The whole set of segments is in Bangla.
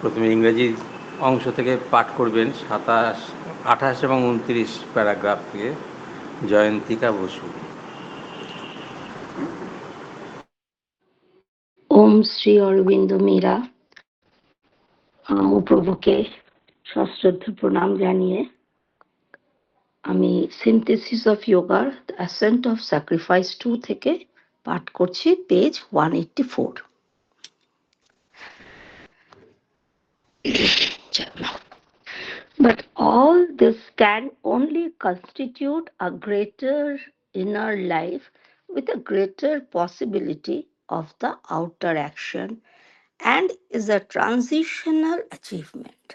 প্রথমে ইংরেজি অংশ থেকে পাঠ করবেন 28 এবং 29 প্যারাগ্রাফ থেকে জয়ন্তিকা বসু। ওম শ্রী অরবিন্দ মীরা প্রভুকে সশ্রদ্ধ প্রণাম জানিয়ে আমি সিনথেসিস অফ যোগার অ্যাসেন্ট অফ স্যাক্রিফাইস 2 থেকে পাঠ করছি, page 184। But all this can only constitute a greater inner life with a greater possibility of the outer action and is a transitional achievement.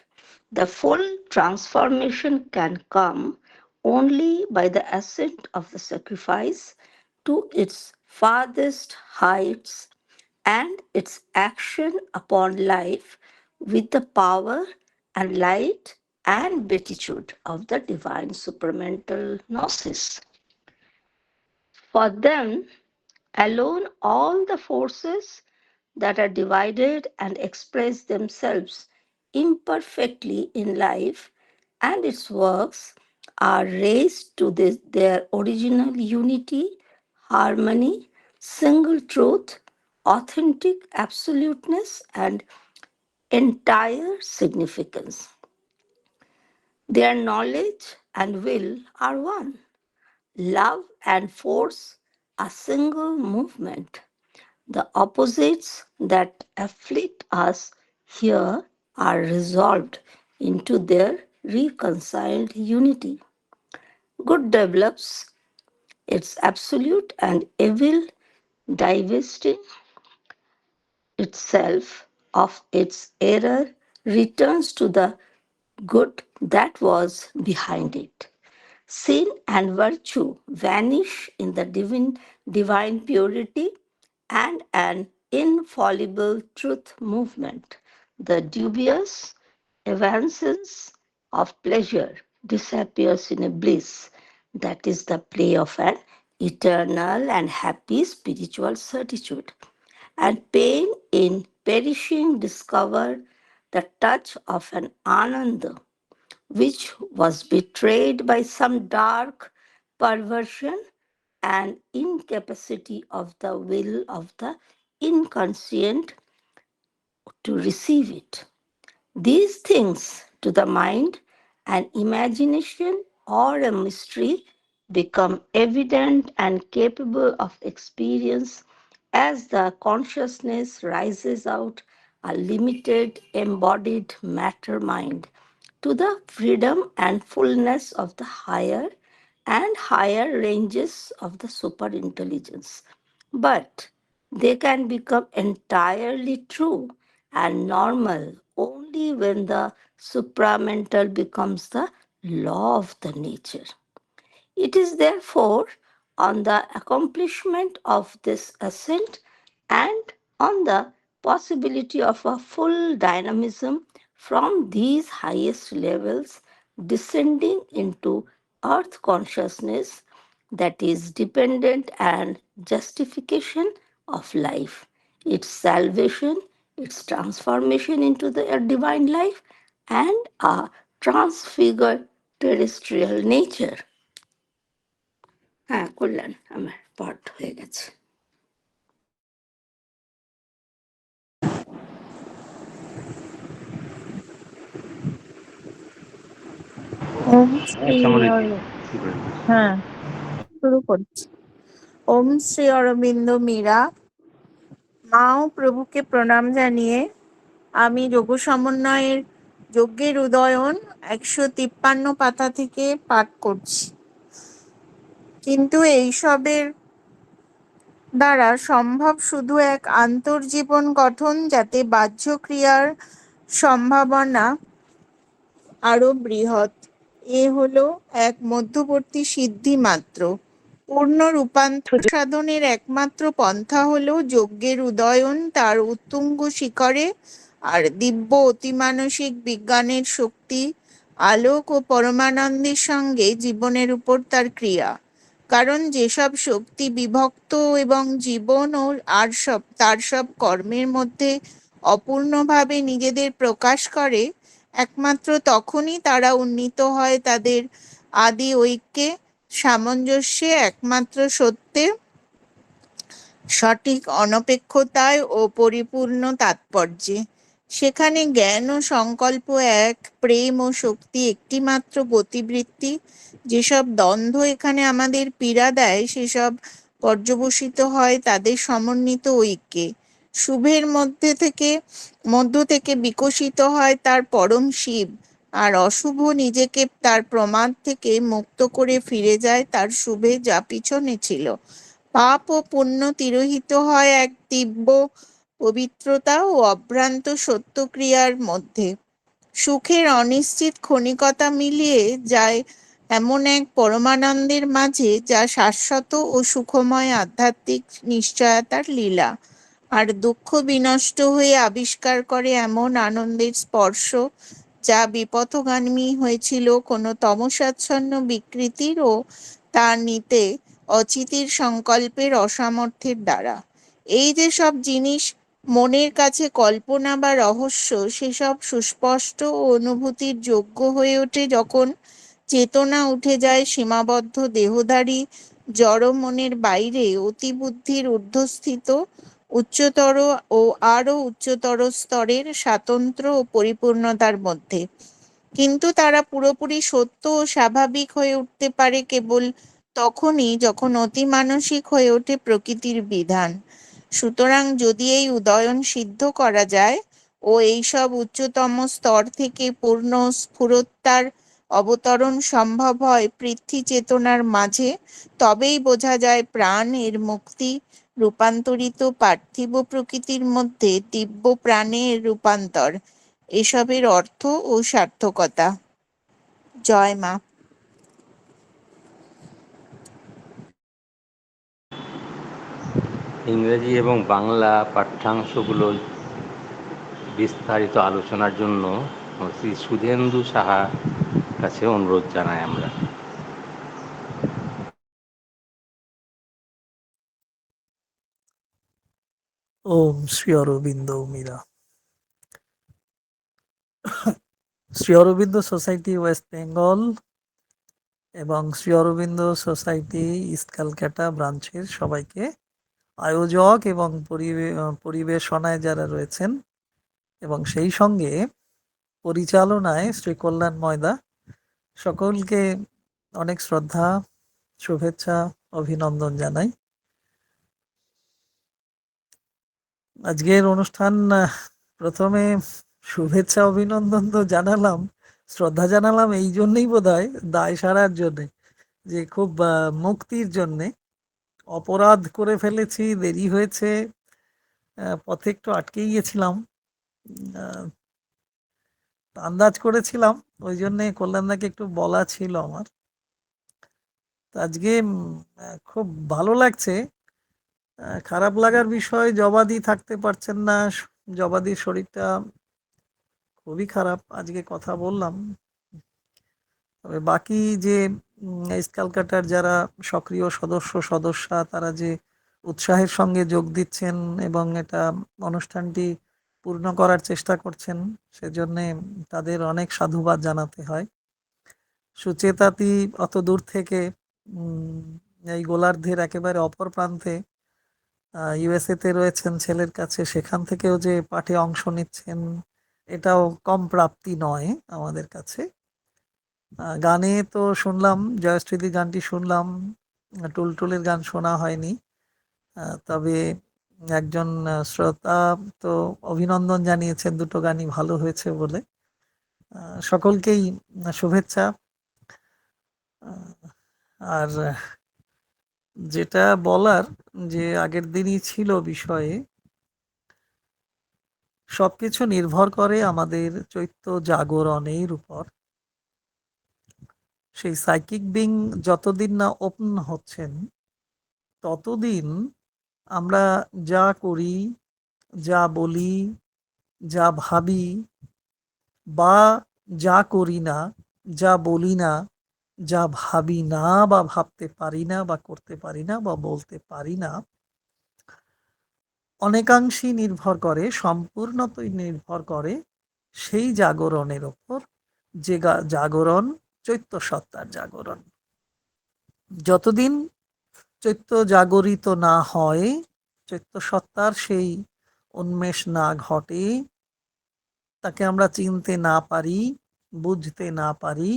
The full transformation can come only by the ascent of the sacrifice to its farthest heights and its action upon life with the power and light and beatitude of the divine supramental gnosis. For them alone, all the forces that are divided and express themselves imperfectly in life and its works are raised to their original unity, harmony, single truth, authentic absoluteness, and entire significance. Their knowledge and will are one. Love and force a single movement. The opposites that afflict us here are resolved into their reconciled unity. Good develops its absolute and evil, divesting itself of its error, returns to the good that was behind it. Sin and virtue vanish in the divine purity and an infallible truth movement. The dubious evanescence of pleasure disappears in a bliss that is the play of an eternal and happy spiritual certitude. And pain in perishing discover the touch of an ananda which was betrayed by some dark perversion and incapacity of the will of the inconscient to receive it. These things to the mind, an imagination or a mystery, become evident and capable of experience as the consciousness rises out a limited embodied matter mind to the freedom and fullness of the higher and higher ranges of the superintelligence. But they can become entirely true and normal only when the supramental becomes the law of the nature. It is therefore on the accomplishment of this ascent and on the possibility of a full dynamism from these highest levels descending into earth consciousness that is dependent and justification of life, its salvation, its transformation into the divine life, and a transfigured terrestrial nature. হ্যাঁ, কল্যাণ আমার পাঠ হয়ে গেছে। ওম শ্রী হ্যাঁ শুরু করছি। ওম শ্রী অরবিন্দ মীরা। মা ও প্রভুকে প্রণাম জানিয়ে আমি যোগ সমন্বয়ের যজ্ঞের উদয়ন 153 পাতা থেকে পাঠ করছি। কিন্তু এইসবের দ্বারা সম্ভব শুধু এক আন্তর্জীবন গঠন, যাতে বাহ্য ক্রিয়ার সম্ভাবনা আরো বৃহৎ। এ হলো এক মধ্যবর্তী সিদ্ধি মাত্র। পূর্ণ রূপান্তর সাধনের একমাত্র পন্থা হলো যজ্ঞের উদয়ন তার উত্তুঙ্গ শিখরে, আর দিব্য অতিমানসিক বিজ্ঞানের শক্তি, আলোক ও পরমানন্দের সঙ্গে জীবনের উপর তার ক্রিয়া। কারণ যেসব শক্তি বিভক্ত এবং জীবন ও তার সব কর্মের মধ্যে অপূর্ণভাবে নিজেদের প্রকাশ করে, একমাত্র তখনই তারা উন্নীত হয় তাদের আদি ঐক্যে, সামঞ্জস্যে, একমাত্র সত্যে, সঠিক অনপেক্ষতায় ও পরিপূর্ণ তাৎপর্যে। সেখানে জ্ঞান ও সংকল্প এক, প্রেম ও শক্তি একটিমাত্র গতিবৃত্তি। যেসব দ্বন্দ্ব এখানে আমাদের পীড়া দেয়, সেসব পর্যবসিত হয় তাদের সমন্বিত ঐক্যে। শুভের মধ্য থেকে বিকশিত হয় তার পরম শিব, আর অশুভ নিজেকে তার প্রমাদ থেকে মুক্ত করে ফিরে যায় তার শুভে যা পিছনে ছিল। পাপ ও পুণ্য তিরোহিত হয় এক দিব্য পবিত্রতা ও অভ্রান্ত সত্যক্রিয়ার মধ্যে। সুখের অনিশ্চিত ক্ষণিকতা মিলিয়ে যায় এমন এক পরমানন্দের মাঝে, যা শাশ্বত ও সুখময় আধ্যাত্মিক নিশ্চয়তার লীলা। আর দুঃখ বিনষ্ট হয়ে আবিষ্কার করে এমন আনন্দের স্পর্শ, যা বিপথগামী হয়েছিল কোনো তমসাচ্ছন্ন বিকৃতির ও তা নিতে অচিতির সংকল্পের অসামর্থ্যের দ্বারা। এই যে সব জিনিস মনের কাছে কল্পনা বা রহস্য, সেসব সুস্পষ্ট ও অনুভূতির যোগ্য হয়ে ওঠে যখন চেতনা উঠে যায় সীমাবদ্ধ দেহধারী জড় মনের বাইরে, অতিবুদ্ধির ঊর্ধ্বস্থিত উচ্চতর ও আরো উচ্চতর স্তরের স্বাতন্ত্র্য ও পরিপূর্ণতার মধ্যে। কিন্তু তারা পুরোপুরি সত্য ও স্বাভাবিক হয়ে উঠতে পারে কেবল তখনই যখন অতিমানসিক হয়ে ওঠে প্রকৃতির বিধান। সুতরাং যদি এই উদয়ন সিদ্ধ করা যায় ও এইসব উচ্চতম স্তর থেকে পূর্ণ স্ফুরতার অবতরণ সম্ভব হয় পৃথ্বী চেতনার মাঝে, তবেই বোঝা যায় প্রাণ এর মুক্তি, রূপান্তরিত পার্থিব প্রকৃতির মধ্যে দিব্য প্রাণের রূপান্তর, এসবের অর্থ ও সার্থকতা। জয় মা। ইংরেজি এবং বাংলা পাঠ্যাংশগুলো বিস্তারিত আলোচনার জন্য শ্রী সুধেন্দু সাহা কাছে অনুরোধ জানাই আমরা। ওম শ্রী অরবিন্দ মীরা। শ্রী অরবিন্দ সোসাইটি ওয়েস্ট বেঙ্গল এবং শ্রী অরবিন্দ সোসাইটি ইস্ট ক্যালকাটা ব্রাঞ্চের সবাইকে, আয়োজক এবং পরিবেশনায় যারা রয়েছেন এবং সেই সঙ্গে পরিচালনায় শ্রী কল্যাণ ময়দা, সকলকে অনেক শ্রদ্ধা, শুভেচ্ছা, অভিনন্দন জানাই। আজকের অনুষ্ঠান প্রথমে শুভেচ্ছা অভিনন্দন তো জানালাম, শ্রদ্ধা জানালাম এই জন্যই বোধহয়, দায় সারার জন্যে, যে খুব মুক্তির জন্যে। অপরাধ করে ফেলেছি, দেরি হয়েছে, পথে একটু আটকেই গেছিলাম, আন্দাজ করেছিলাম, ওই জন্যে কল্যাণদাকে একটু বলা ছিল আমার। আজকে খুব ভালো লাগছে। খারাপ লাগার বিষয়, জবাদি থাকতে পারছেন না, জবাদির শরীরটা খুবই খারাপ, আজকে কথা বললাম। তবে বাকি যে ইস্ট ক্যালকাটার যারা সক্রিয় সদস্যা, তারা যে উৎসাহের সঙ্গে যোগ দিচ্ছেন এবং এটা অনুষ্ঠানটি পূর্ণ করার চেষ্টা করছেন, সেজন্যে তাদের অনেক সাধুবাদ জানাতে হয়। সুচেতাতি অত দূর থেকে এই গোলার্ধের একেবারে অপর প্রান্তে ইউএসএ তে রয়েছেন ছেলের কাছে, সেখান থেকেও যে পাঠে অংশ নিচ্ছেন, এটাও কম প্রাপ্তি নয় আমাদের কাছে। গানে তো শুনলাম, জয়শ্রীদির গানটি শুনলাম, টুলটুলের গান শোনা হয়নি। তবে একজন শ্রোতা তো অভিনন্দন জানিয়েছেন দুটো গানই ভালো হয়েছে বলে। সকলকেই শুভেচ্ছা। আর যেটা বলার, যে আগের দিনই ছিল বিষয়ে, সবকিছু নির্ভর করে আমাদের চৈত্য জাগরণের উপর। সেই সাইকিক বিং যতদিন না ওপেন হচ্ছেন, ততদিন আমরা যা করি, যা বলি, যা ভাবি, বা যা করি না, যা বলি না, যা ভাবি না বা ভাবতে পারি না বা করতে পারি না বা বলতে পারি না, অনেকাংশেই নির্ভর করে, সম্পূর্ণতই নির্ভর করে সেই জাগরণের ওপর, যে জাগরণ চৈত্য সত্তার জাগরণ। যতদিন চৈত্য জাগরিত না হয়, চৈত্য সত্তার সেই উন্মেষ না ঘটে, তাকে আমরা চিনতে না পারি, বুঝতে না পারি,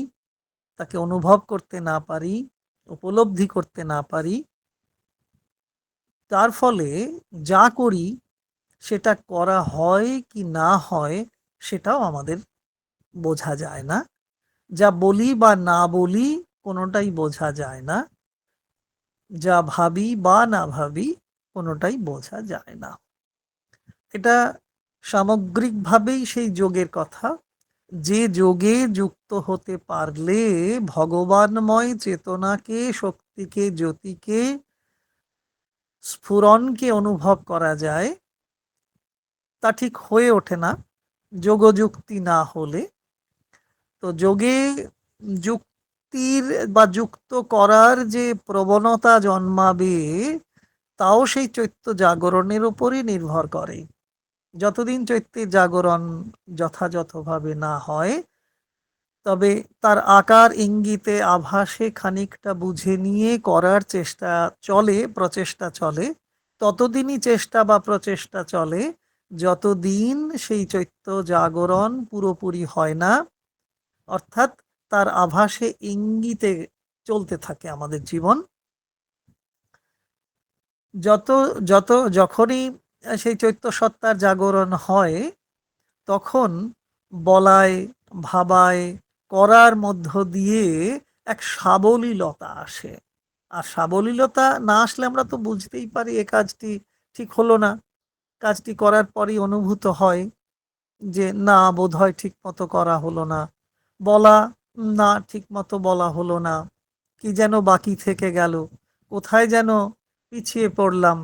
তাকে অনুভব করতে না পারি, উপলব্ধি করতে না পারি, তার ফলে যা করি সেটা করা হয় কি না হয় সেটাও আমাদের বোঝা যায় না। যা বলি বা না বলি কোনোটাই বোঝা যায় না, যা ভাবি বা না ভাবি কোনোটাই বোঝা যায় না। এটা সামগ্রিকভাবেই সেই যোগের কথা, যে যোগে যুক্ত হতে পারলে ভগবানময় চেতনাকে, শক্তিকে, জ্যোতিকে, স্ফুরণকে অনুভব করা যায়, তা ঠিক হয়ে ওঠে না যোগযুক্তি না হলে। তো যোগে যুক্তির বা যুক্ত করার যে প্রবণতা জন্মাবে, তাও সেই চৈত্য জাগরণের উপরই নির্ভর করে। যতদিন চৈত্যের জাগরণ যথাযথভাবে না হয়, তবে তার আকার ইঙ্গিতে আভাসে খানিকটা বুঝে নিয়ে করার চেষ্টা চলে, প্রচেষ্টা চলে, ততদিনই চেষ্টা বা প্রচেষ্টা চলে যতদিন সেই চৈত্য জাগরণ পুরোপুরি হয় না, অর্থাৎ তার আভাসে ইঙ্গিতে চলতে থাকে আমাদের জীবন। যত যত যখনই সেই চৈত্য সত্তার জাগরণ হয়, তখন বলায়, ভাবায়, করার মধ্য দিয়ে এক সাবলীলতা আসে। আর সাবলীলতা না আসলে আমরা তো বুঝতেই পারি এ কাজটি ঠিক হলো না। কাজটি করার পরই অনুভূত হয় যে না, বোধহয় ঠিক মতো করা হলো না। বলা, না ঠিক মতো বলা হলো না, কি যেন বাকি থেকে গেল, কোথায় যেন পিছিয়ে পড়লাম।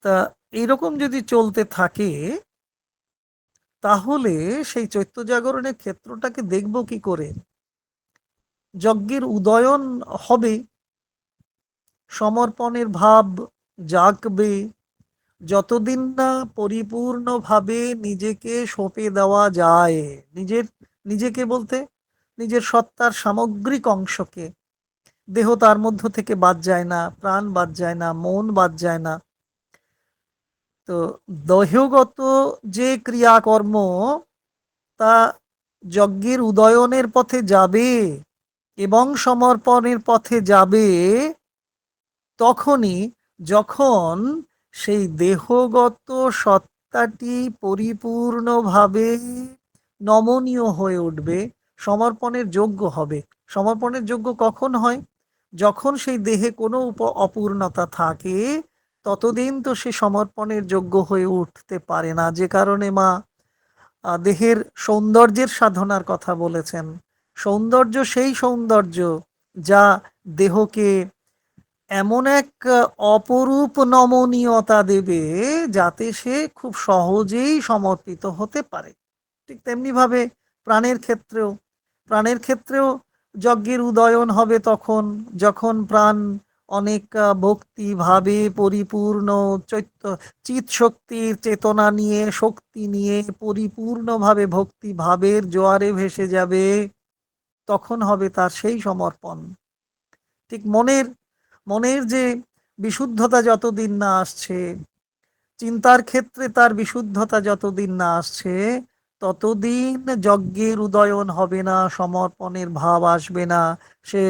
তা এইরকম যদি চলতে থাকে, তাহলে সেই চৈত্য জাগরণের ক্ষেত্রটাকে দেখব কি করে? যজ্ঞের উদয়ন হবে, সমর্পণের ভাব জাগবে, যতদিন না পরিপূর্ণভাবে নিজেকে সঁপে দেওয়া যায়, নিজেকে বলতে নিজের সত্তার সামগ্রিক অংশকে। দেহ তার মধ্য থেকে বাদ যায় না, প্রাণ বাদ যায় না, মন বাদ যায় না। তো দেহগত যে ক্রিয়াকর্ম, তা যজ্ঞের উদয়নের পথে যাবে এবং সমর্পণের পথে যাবে তখনই, যখন সেই দেহগত সত্তাটি পরিপূর্ণভাবে নমনীয় হয়ে উঠবে, সমর্পণের যোগ্য হবে। সমর্পণের যোগ্য কখন হয়? যখন সেই দেহে কোনো অপূর্ণতা থাকে, ততদিন তো সে সমর্পণের যোগ্য হয়ে উঠতে পারে না। যে কারণে মা দেহের সৌন্দর্যের সাধনার কথা বলেছেন। সৌন্দর্য সেই সৌন্দর্য যা দেহকে এমন এক অপরূপ নমনীয়তা দেবে, যাতে সে খুব সহজেই সমর্পিত হতে পারে। ঠিক তেমনি ভাবে প্রাণের ক্ষেত্রেও যজ্ঞের উদয়ন হবে তখন, যখন প্রাণ অনেক ভক্তি ভাবে পরিপূর্ণ, চৈত্য চিৎ শক্তির চেতনা নিয়ে, শক্তি নিয়ে পরিপূর্ণভাবে ভক্তি ভাবের জোয়ারে ভেসে যাবে, তখন হবে তার সেই সমর্পণ। ঠিক মনের যে বিশুদ্ধতা যতদিন না আসছে, চিন্তার ক্ষেত্রে তার বিশুদ্ধতা যতদিন না আসছে, ততদিন যজ্ঞের উদয়ন হবে না, সমর্পণের ভাব আসবে না। সে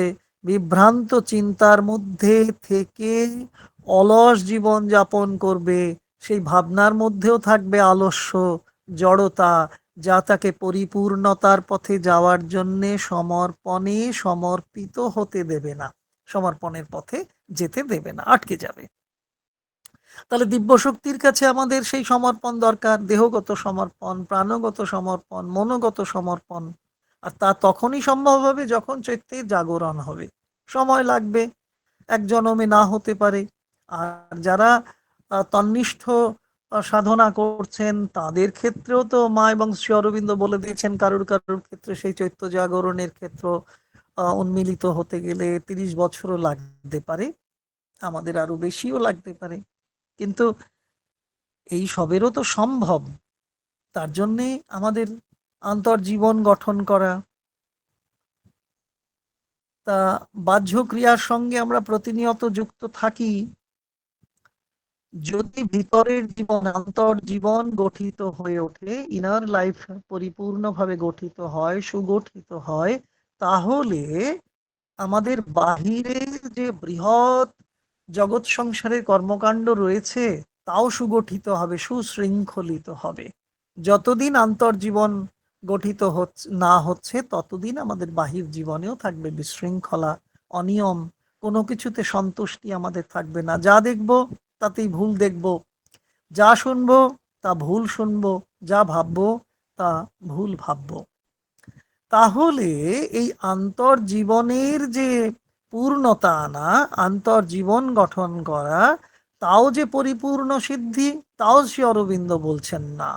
বিভ্রান্ত চিন্তার মধ্যে থেকে অলস জীবন যাপন করবে। সেই ভাবনার মধ্যেও থাকবে আলস্য, জড়তা, যা তাকে পরিপূর্ণতার পথে যাওয়ার জন্যে সমর্পণে সমর্পিত হতে দেবে না, সমর্পণের পথে যেতে দেবে না, আটকে যাবে। তাহলে দিব্য শক্তির কাছে আমাদের সেই সমর্পণ দরকার, দেহগত সমর্পণ, প্রাণগত সমর্পণ, মনোগত সমর্পণ। আর তা তখনই সম্ভব হবে যখন চৈত্যের জাগরণ হবে। সময় লাগবে, এক জনমে না হতে পারে। আর যারা তন্নিষ্ঠ সাধনা করছেন, তাদের ক্ষেত্রেও তো মা এবং শ্রী অরবিন্দ বলে দিয়েছেন, কারুর কারুর ক্ষেত্রে সেই চৈত্য জাগরণের ক্ষেত্র উন্মিলিত হতে গেলে 30 বছরও লাগতে পারে, আমাদের আরো বেশিও লাগতে পারে। কিন্তু এই সবেরও তো সম্ভব। তার জন্যে আমাদের আন্তর্জীবন গঠন করা। তা বাহ্য ক্রিয়ার সঙ্গে আমরা প্রতিনিয়ত যুক্ত থাকি। যদি ভিতরের জীবন, আন্তর্জীবন গঠিত হয়ে ওঠে, ইনার লাইফ পরিপূর্ণভাবে গঠিত হয়, সুগঠিত হয়, তাহলে আমাদের বাহিরের যে বৃহৎ জগৎ সংসারের কর্মকাণ্ড রয়েছে তাও সুগঠিত হবে, সুশৃঙ্খলিত হবে। যতদিন আন্তর্জীবন গঠিত না হচ্ছে, ততদিন আমাদের বাহির জীবনেও থাকবে বিশৃঙ্খলা, অনিয়ম, কোনো কিছুতে সন্তুষ্টি আমাদের থাকবে না। যা দেখব তাতেই ভুল দেখব, যা শুনবো তা ভুল শুনবো, যা ভাববো তা ভুল ভাববো। তাহলে এই আন্তর্জীবনের যে পূর্ণতা আনা, আন্তর্জীবন গঠন করা, তাও যে পরিপূর্ণ সিদ্ধি, তাও শ্রী অরবিন্দ বলছেন না।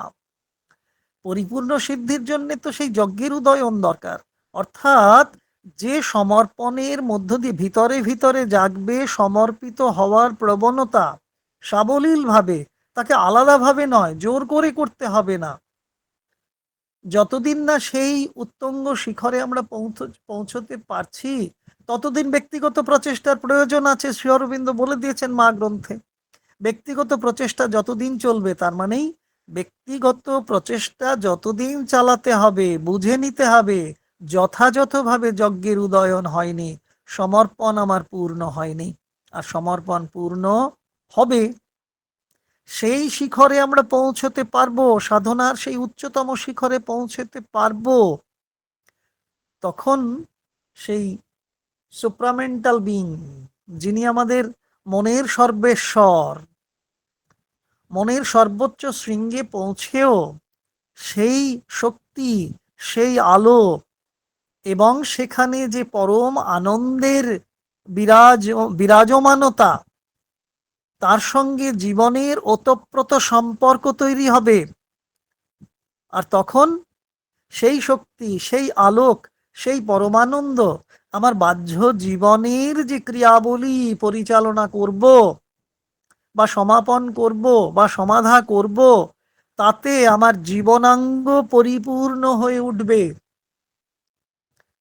পরিপূর্ণ সিদ্ধির জন্য তো সেই যজ্ঞের উদয়ন দরকার। অর্থাৎ যে সমর্পণের মধ্য দিয়ে ভিতরে ভিতরে জাগবে সমর্পিত হওয়ার প্রবণতা, সাবলীলভাবে, তাকে আলাদাভাবে নয়, জোর করে করতে হবে না। যতদিন না সেই উত্তুঙ্গ শিখরে আমরা পৌঁছতে পারছি, ততদিন ব্যক্তিগত প্রচেষ্টার প্রয়োজন আছে। শ্রী অরবিন্দ বলে দিয়েছেন মা গ্রন্থে, ব্যক্তিগত প্রচেষ্টা যতদিন চলবে, তার মানেই ব্যক্তিগত প্রচেষ্টা যতদিন চালাতে হবে, বুঝে নিতে হবে যথাযথভাবে যজ্ঞের উদয়ন হয়নি, সমর্পণ আমার পূর্ণ হয়নি। আর সমর্পণ পূর্ণ হবে, সেই শিখরে আমরা পৌঁছতে পারবো, সাধনার সেই উচ্চতম শিখরে পৌঁছতে পারবো। তখন সেই সুপ্রামেন্টাল বিং, যিনি আমাদের মনের সর্বেশ্বর, মনের সর্বোচ্চ শৃঙ্গে পৌঁছেও সেই শক্তি, সেই আলো এবং সেখানে যে পরম আনন্দের বিরাজমানতা, তার সঙ্গে জীবনের ওতপ্রোত সম্পর্ক তৈরি হবে। আর তখন সেই শক্তি, সেই আলোক, সেই পরমানন্দ আমার বাহ্য জীবনের যে ক্রিয়াবলী পরিচালনা করব বা সমাপন করব বা সমাধা করব, তাতে আমার জীবনাঙ্গ পরিপূর্ণ হয়ে উঠবে।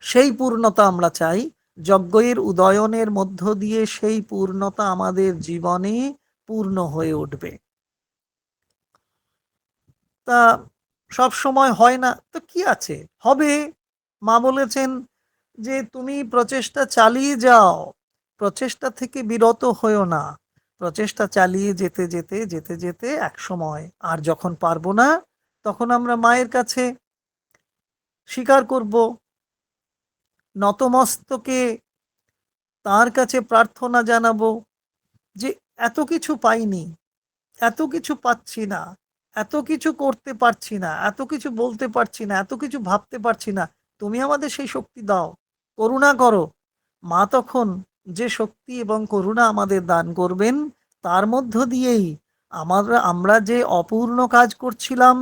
সেই পূর্ণতা আমরা চাই। যজ্ঞের উদয়নের মধ্য দিয়ে সেই পূর্ণতা আমাদের জীবনে পূর্ণ হয়ে উঠবে। তা সব সময় হয় না তো কি আছে, হবে। মা বলেছেন যে তুমি প্রচেষ্টা চালিয়ে যাও, প্রচেষ্টা থেকে বিরত হয়েও না, প্রচেষ্টা চালিয়ে যেতে যেতে যেতে যেতে এক সময় আর যখন পারবো না, তখন আমরা মায়ের কাছে স্বীকার করব, নতমস্তকে তার কাছে প্রার্থনা জানাবো যে এত কিছু পাইনি, এত কিছু পাচ্ছি না, এত কিছু করতে পারছি না, এত কিছু বলতে পারছি না, এত কিছু ভাবতে পারছি না, তুমি আমাদের সেই শক্তি দাও, করুণা করো। মা তখন যে শক্তি এবং করুণা আমাদের দান করবেন, তার মধ্য দিয়েই আমরা যে অপূর্ণ কাজ করছিলাম,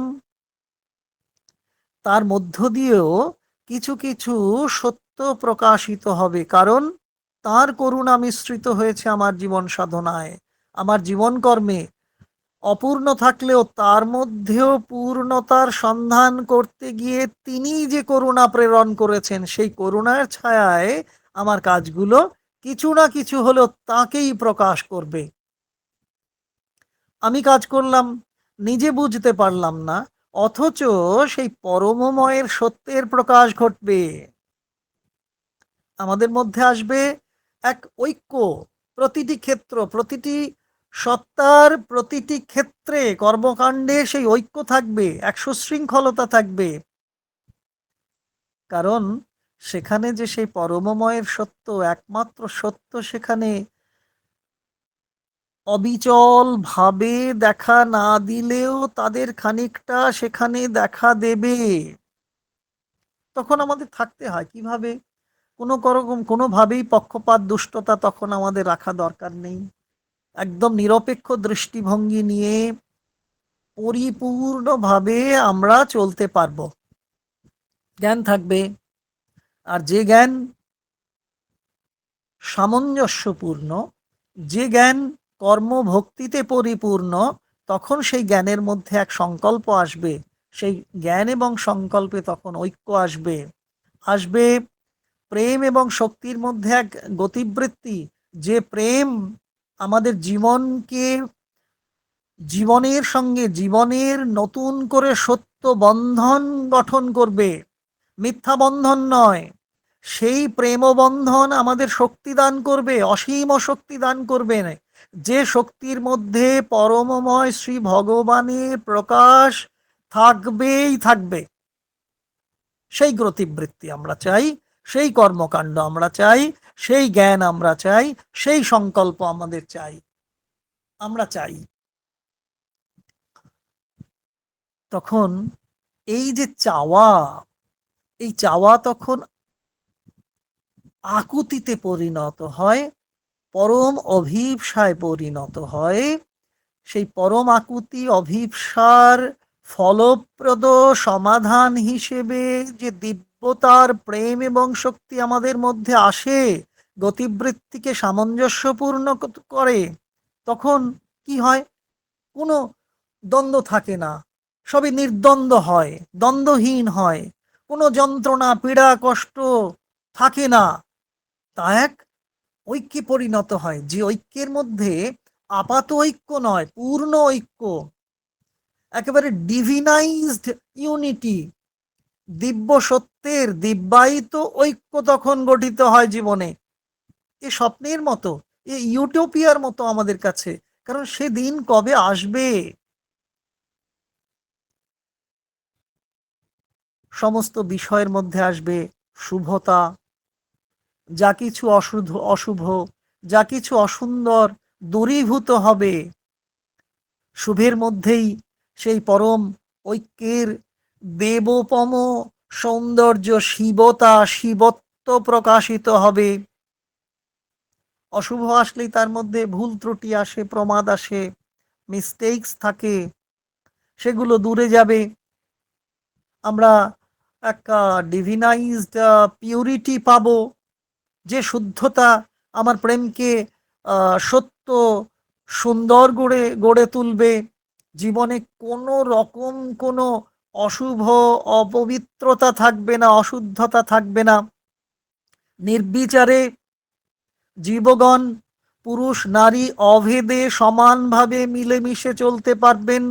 তার মধ্য দিয়েও কিছু কিছু সত্য প্রকাশিত হবে। কারণ তার করুণা মিশ্রিত হয়েছে আমার জীবন সাধনায়, আমার জীবন কর্মে। অপূর্ণ থাকলেও তার মধ্যেও পূর্ণতার সন্ধান করতে গিয়ে তিনি যে করুণা প্রেরণ করেছেন, সেই করুণার ছায়ায় আমার কাজগুলো কিছু না কিছু হলেও তাকেই প্রকাশ করবে। আমি কাজ করলাম, নিজে বুঝতে পারলাম না, অথচ সেই পরমময়ের সত্যের প্রকাশ ঘটবে। আমাদের মধ্যে আসবে এক ঐক্য, প্রতিটি ক্ষেত্র, প্রতিটি সত্তার প্রতিটি ক্ষেত্রে কর্মকাণ্ডে সেই ঐক্য থাকবে, এক সুশৃঙ্খলতা থাকবে। কারণ সেখানে যে সেই পরমময়ের সত্য, একমাত্র সত্য, সেখানে অবিচল ভাবে দেখা না দিলেও তাদের খানিকটা সেখানে দেখা দেবে। তখন আমাদের থাকতে হয় কিভাবে? কোনোভাবেই পক্ষপাত, দুষ্টতা তখন আমাদের রাখা দরকার নেই। একদম নিরপেক্ষ দৃষ্টিভঙ্গি নিয়ে পরিপূর্ণভাবে আমরা চলতে পারবো। জ্ঞান থাকবে, আর যে জ্ঞান সামঞ্জস্যপূর্ণ, যে জ্ঞান কর্মভক্তিতে পরিপূর্ণ, তখন সেই জ্ঞানের মধ্যে এক সংকল্প আসবে। সেই জ্ঞান এবং সংকল্পে তখন ঐক্য আসবে। আসবে প্রেম এবং শক্তির মধ্যে এক গতিবৃত্তি, যে প্রেম আমাদের জীবনকে, জীবনের সঙ্গে জীবনের নতুন করে সত্য বন্ধন গঠন করবে, মিথ্যা বন্ধন নয়। সেই প্রেম বন্ধন আমাদের শক্তি দান করবে, অসীম শক্তি দান করবে, যে শক্তির মধ্যে পরমময় শ্রী ভগবানের প্রকাশ থাকবেই থাকবে। সেই গতিবৃত্তি আমরা চাই, সেই কর্মকাণ্ড আমরা চাই, সেই জ্ঞান আমরা চাই, সেই সংকল্প আমাদের চাই, আমরা চাই। তখন এই যে চাওয়া, এই চাওয়া তখন আকুতিতে পরিণত হয়, পরম অভিপ্সায় পরিণত হয়। সেই পরম আকুতি অভিপ্সার ফলপ্রদ সমাধান হিসেবে যে দিব্যতার প্রেম এবং শক্তি আমাদের মধ্যে আসে, গতিবৃত্তিকে সামঞ্জস্যপূর্ণ করে, তখন কি হয়? কোনো দ্বন্দ্ব থাকে না, সবই নির্দ্বন্দ্ব হয়, দ্বন্দ্বহীন হয়, কোনো যন্ত্রণা পীড়া কষ্ট থাকে না। তা এক ঐক্যে পরিণত হয়, যে ঐক্যের মধ্যে আপাত ঐক্য নয়, পূর্ণ ঐক্য, একেবারে ডিভিনাইজড ইউনিটি, দিব্য সত্যের দিব্যায়িত ঐক্য তখন গঠিত হয় জীবনে। এ স্বপ্নের মতো, এ ইউটোপিয়ার মতো আমাদের কাছে, কারণ সে দিন কবে আসবে? সমস্ত বিষয়ের মধ্যে আসবে শুভতা, যা কিছু অশুভ, যা কিছু অসুন্দর দূরীভূত হবে। শুভের মধ্যেই সেই পরম ঐক্যের দেবোপম সৌন্দর্য, শিবতা, শিবত্ব প্রকাশিত হবে। অশুভ আসলেই তার মধ্যে ভুল ত্রুটি আসে, প্রমাদ আসে, মিস্টেকস থাকে, সেগুলো দূরে যাবে। আমরা একটা ডিভিনাইজড পিউরিটি পাবো, যে শুদ্ধতা আমার প্রেমকে সত্য সুন্দর গড়ে গড়ে তুলবে। জীবনে কোনো রকম কোনো অশুভ অপবিত্রতা থাকবে না, অশুদ্ধতা থাকবে না। নির্বিচারে জীবগণ পুরুষ নারী অভেদে সমানভাবে মিলেমিশে চলতে পারবেন।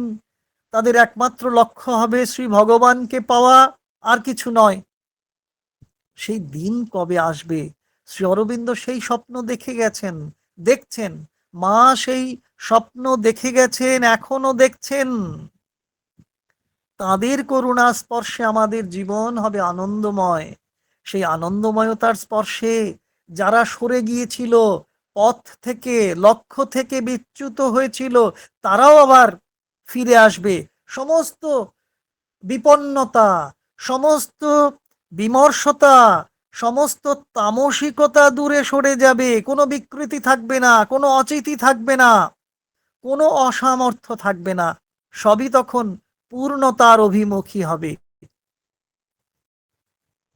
তাদের একমাত্র লক্ষ্য হবে শ্রী ভগবানকে পাওয়া, আর কিছু নয়। সেই দিন কবে আসবে? শ্রী অরবিন্দ সেই স্বপ্ন দেখে গেছেন, দেখছেন। মা সেই স্বপ্ন দেখে গেছেন, এখনো দেখছেন। তাদের করুণা স্পর্শে আমাদের জীবন হবে আনন্দময়। সেই আনন্দময়তার স্পর্শে যারা সরে গিয়েছিল, পথ থেকে, লক্ষ্য থেকে বিচ্যুত হয়েছিল, তারাও আবার ফিরে আসবে। সমস্ত বিপন্নতা, সমস্ত বিমর্ষতা, সমস্ত তামসিকতা দূরে সরে যাবে। কোনো বিকৃতি থাকবে না, কোনো অচিতি থাকবে না, কোনো অসামর্থ্য থাকবে না। সবই তখন পূর্ণতার অভিমুখী হবে।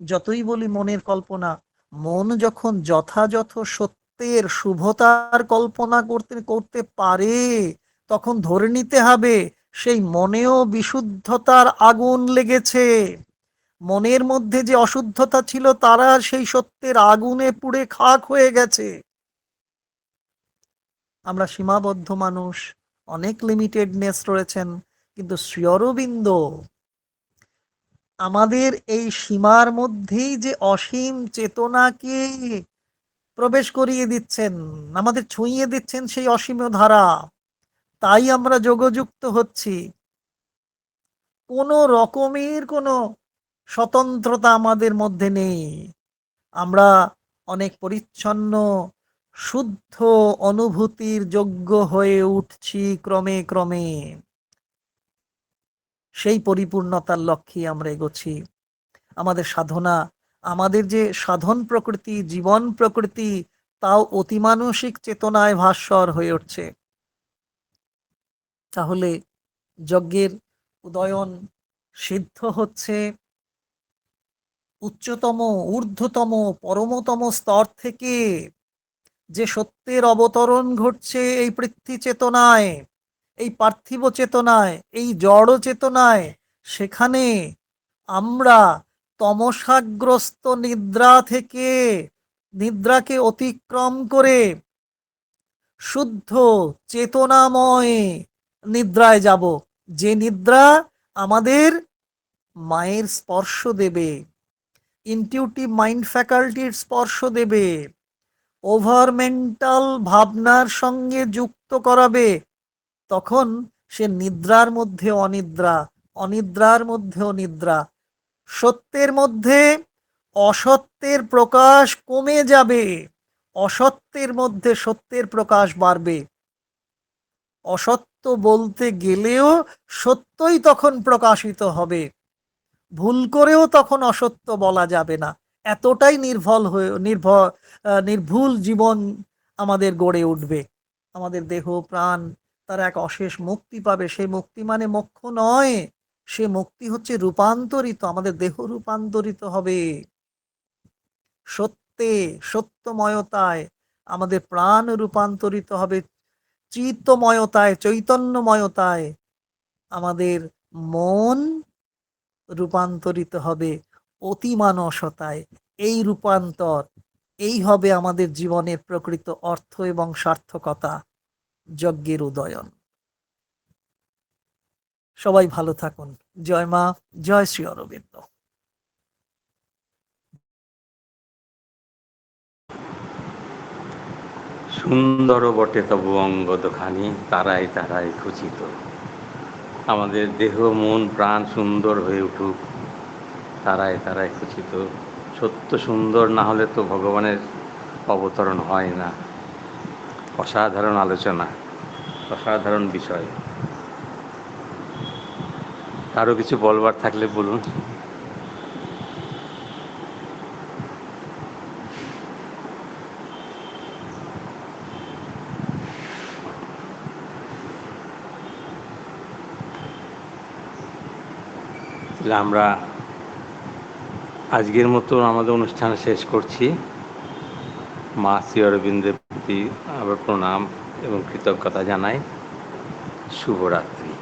যতই বলি মনের কল্পনা, মন যখন যথাযথ সত্যের শুভতার কল্পনা করতে করতে পারে, তখন ধরে নিতে হবে সেই মনেও বিশুদ্ধতার আগুন লেগেছে। মনের মধ্যে যে অশুদ্ধতা ছিল, তারা সেই সত্যের আগুনে পুড়ে খাক হয়ে গেছে। আমরা সীমাবদ্ধ মানুষ, অনেক লিমিটেডনেস রয়েছেন, কিন্তু শ্রী অরবিন্দ আমাদের এই সীমার মধ্যেই যে অসীম চেতনাকে প্রবেশ করিয়ে দিচ্ছেন, আমাদের ছুঁইয়ে দিচ্ছেন সেই অসীম ধারা। তাই আমরা যোগযুক্ত হচ্ছি। কোনো রকমের কোনো স্বতন্ত্রতা আমাদের মধ্যে নেই। আমরা অনেক পরিচ্ছন্ন, শুদ্ধ অনুভূতির যোগ্য হয়ে উঠছি ক্রমে ক্রমে। সেই পরিপূর্ণতার লক্ষ্যে আমরা এগোচ্ছি। আমাদের সাধনা, আমাদের যে সাধন প্রকৃতি, জীবন প্রকৃতি, তাও অতিমানসিক চেতনায় ভাস্বর হয়ে উঠছে। তাহলে যজ্ঞের উদয়ন সিদ্ধ হচ্ছে উচ্চতম, ঊর্ধ্বতম, পরমতম স্তর থেকে। যে সত্যের অবতরণ ঘটছে এই পৃথ্বী চেতনায়, এই পার্থিব চেতনায়, এই জড় চেতনায়, সেখানে আমরা তমসাগ্রস্ত নিদ্রাকে অতিক্রম করে শুদ্ধ চেতনাময় নিদ্রায় যাব, যে নিদ্রা আমাদের মায়ের স্পর্শ দেবে, ইনটিউটিভ মাইন্ড ফ্যাকাল্টির স্পর্শ দেবে, ওভার মেন্টাল ভাবনার সঙ্গে যুক্ত করাবে। তখন সে নিদ্রার মধ্যে অনিদ্রা, অনিদ্রার মধ্যে অনিদ্রা। সত্যের মধ্যে অসত্যের প্রকাশ কমে যাবে, অসত্যের মধ্যে সত্যের প্রকাশ বাড়বে। অসত্য বলতে গেলেও সত্যই তখন প্রকাশিত হবে, ভুল করেও তখন অসত্য বলা যাবে না। এতটাই নির্ভুল জীবন আমাদের গড়ে উঠবে। আমাদের দেহ প্রাণ তার এক অশেষ মুক্তি পাবে। সেই মুক্তি মানে মোক্ষ নয়, সে মুক্তি হচ্ছে রূপান্তরিত, আমাদের দেহ রূপান্তরিত হবে সত্যে, সত্যময়তায়। আমাদের প্রাণ রূপান্তরিত হবে চিত্তময়তায়, চৈতন্যময়তায়। আমাদের মন রূপান্তরিত হবে অতিমানসতায়। এই রূপান্তর, এই হবে আমাদের জীবনের প্রকৃত অর্থ এবং সার্থকতা, যজ্ঞের উদয়ন। সবাই ভালো থাকুন। জয় মা, জয় শ্রী অরবিন্দ। সুন্দর বটে তবু অঙ্গদখানি, তারাই তারাই খচিত। আমাদের দেহ মন প্রাণ সুন্দর হয়ে উঠুক, তারাই তারাই খচিত। সত্য সুন্দর না হলে তো ভগবানের অবতরণ হয় না। অসাধারণ আলোচনা, অসাধারণ বিষয়। আরও কিছু বলবার থাকলে বলুন। তাহলে আমরা আজকের মতো আমাদের অনুষ্ঠান শেষ করছি। মা শ্রী অরবিন্দের প্রতি আবার প্রণাম এবং কৃতজ্ঞতা জানাই। শুভরাত্রি।